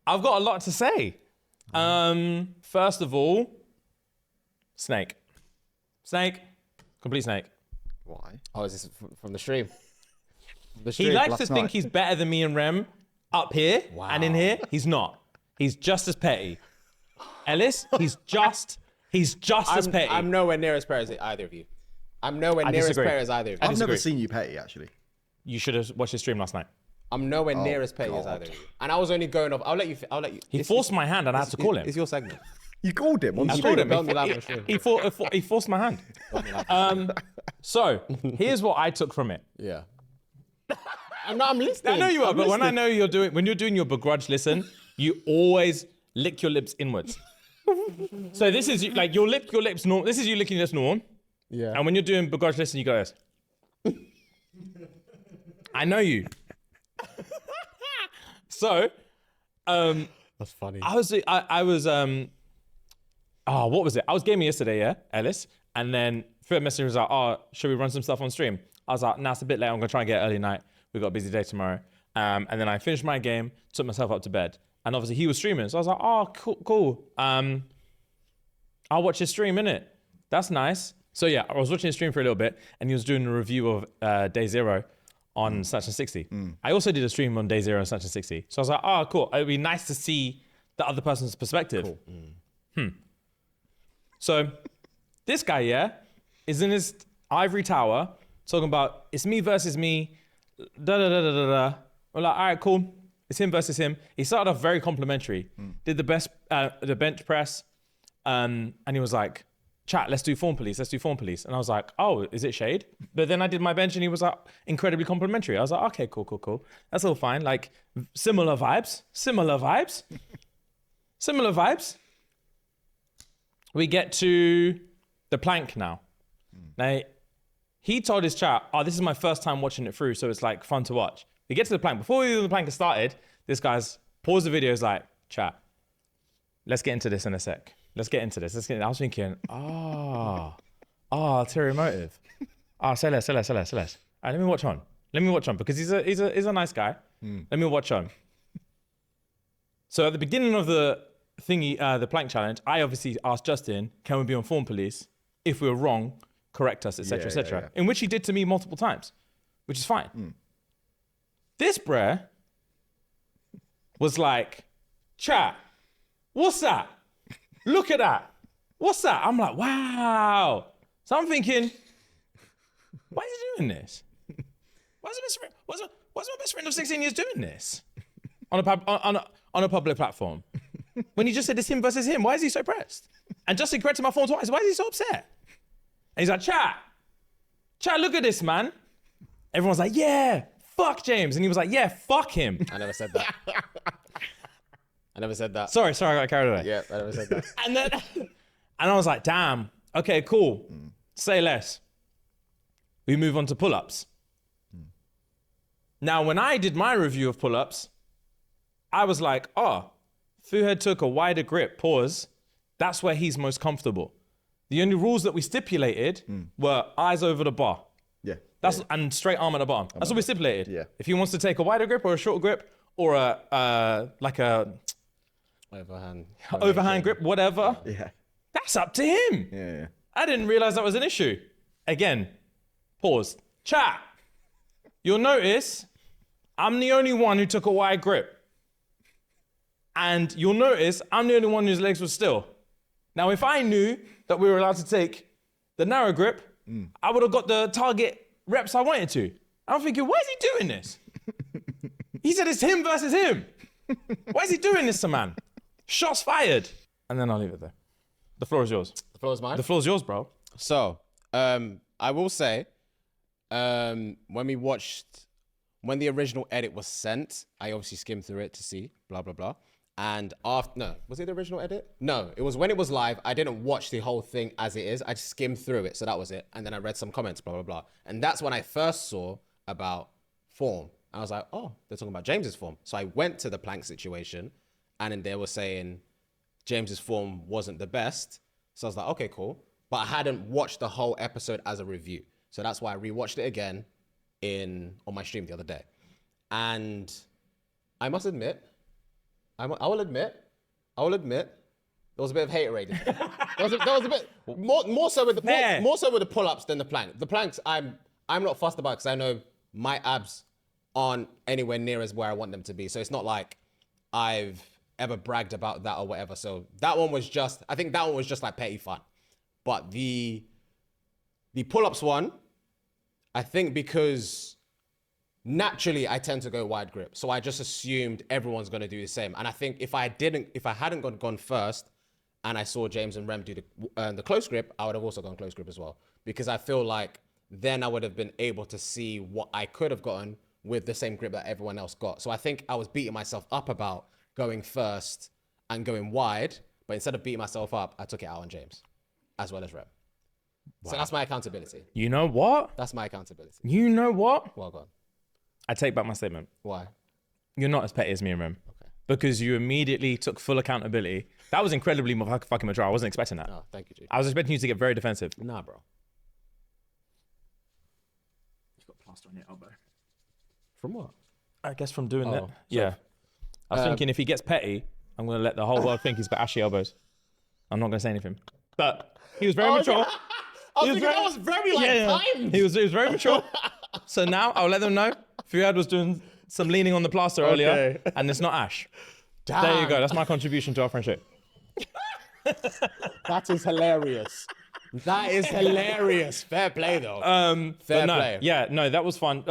I've got a lot to say. First of all, snake. Complete snake. Why? Oh, is this from the stream? He likes to last think night. he's better than me and Rem up here, and in here, he's not. He's just as petty. Ellis, he's just as petty. I'm nowhere near as petty as either of you. I'm nowhere near disagree. as petty as either of you. I've never disagree. seen you petty, actually. You should have watched his stream last night. I'm nowhere near as petty as God. either of you. And I was only going off. I'll let you. He forced my hand, and I had to call him. It's your segment. You called him on I stream. called him. Don't be live on stream. He forced my hand. So here's what I took from it. Yeah. I'm listening. I know you are, I'm but when I listening. know when you're doing your begrudge listen, you always lick your lips inwards. So this is like your lips normal. This is you licking your lips normal. Yeah. And when you're doing begrudge listen, you go this. I know you. So, That's funny. I was what was it? I was gaming yesterday, yeah, Ellis, and then Fuhad messaged me was like, oh, should we run some stuff on stream? I was like, nah, it's a bit late. I'm gonna try and get early night. We've got a busy day tomorrow. And then I finished my game, took myself up to bed, and obviously he was streaming, so I was like, oh, cool. I'll watch his stream, innit? That's nice. So yeah, I was watching his stream for a little bit, and he was doing a review of Day Zero on Snatch and 60. I also did a stream on Day Zero on Snatch and 60. So I was like, oh, cool. It'd be nice to see the other person's perspective. Cool. So this guy, yeah, is in his ivory tower talking about it's me versus me, da. We're like, all right, cool. It's him versus him. He started off very complimentary. Did the bench press, and he was like, chat, let's do form police. And I was like, oh, is it shade? But then I did my bench and he was like incredibly complimentary. I was like, okay, cool. That's all fine. Like similar vibes. We get to the plank now. Now, he told his chat, oh, this is my first time watching it through, so it's like fun to watch. We get to the plank. Before the plank has started, this guy's paused the video, is like, chat, let's get into this in a sec. I was thinking, ulterior motive. Say less. All right, let me watch on because he's a nice guy. Let me watch on. So at the beginning of the thingy, the plank challenge, I obviously asked Justin, can we be on form police? If we were wrong, correct us, etc., Yeah. in which he did to me multiple times, which is fine. This bruh was like, chat, what's that? Look at that. What's that? I'm like, wow. So I'm thinking, why is he doing this? Why is my best friend of 16 years doing this on a public platform? When he just said it's him versus him, why is he so pressed? And Justin corrected my phone twice. Why is he so upset? And he's like, chat, look at this, man. Everyone's like, yeah, fuck James. And he was like, yeah, fuck him. I never said that. I never said that. Sorry, I got carried away. Yeah, I never said that. And I was like, damn, okay, cool. Say less. We move on to pull-ups. Now, when I did my review of pull-ups, I was like, oh, Fuhad took a wider grip, pause. That's where he's most comfortable. The only rules that we stipulated were eyes over the bar. Yeah. And straight arm at the bottom. That's what we stipulated. Yeah. If he wants to take a wider grip or a shorter grip or a overhand grip, whatever, Yeah. that's up to him. Yeah. I didn't realize that was an issue. Again, pause. Chat. You'll notice I'm the only one who took a wide grip. And you'll notice I'm the only one whose legs were still. Now, if I knew that we were allowed to take the narrow grip, I would have got the target reps I wanted to. I'm thinking, why is he doing this? He said it's him versus him. Why is he doing this to man? Shots fired. And then I'll leave it there. The floor is yours. The floor is mine. The floor is yours, bro. So, I will say, when the original edit was sent, I obviously skimmed through it to see, blah, blah, blah. And was it the original edit? No, it was when it was live. I didn't watch the whole thing as it is. I just skimmed through it. So that was it. And then I read some comments, blah, blah, blah. And that's when I first saw about form. I was like, oh, they're talking about James's form. So I went to the plank situation and then they were saying James's form wasn't the best. So I was like, okay, cool. But I hadn't watched the whole episode as a review. So that's why I rewatched it again on my stream the other day. And I must admit, I will admit, there was a bit of hate rating. There was a bit more so with the pull-ups than the plank. The planks, I'm not fussed about because I know my abs aren't anywhere near as where I want them to be. So it's not like I've ever bragged about that or whatever. So that one was just, I think that one was just like petty fun. But the pull-ups one, I think because naturally I tend to go wide grip. So I just assumed everyone's going to do the same. And I think if I hadn't gone first and I saw James and Rem do the close grip, I would have also gone close grip as well. Because I feel like then I would have been able to see what I could have gotten with the same grip that everyone else got. So I think I was beating myself up about going first and going wide. But instead of beating myself up, I took it out on James as well as Rem. Wow. So that's my accountability. You know what? That's my accountability. You know what? Well gone. I take back my statement. Why? You're not as petty as me and Rem. Okay. Because you immediately took full accountability. That was incredibly fucking mature. I wasn't expecting that. No, thank you, G. I was expecting you to get very defensive. Nah, bro. You've got plaster on your elbow. From what? I guess from doing that. So- Yeah. I was thinking if he gets petty, I'm going to let the whole world think he's got ashy elbows. I'm not going to say anything. But he was very mature. I was thinking that was very timed. He was very mature. So now I'll let them know. Fuhad was doing some leaning on the plaster earlier, and it's not ash. Damn. There you go. That's my contribution to our friendship. That is hilarious. That is hilarious. Fair play, though. Fair play. Yeah, no, that was fun.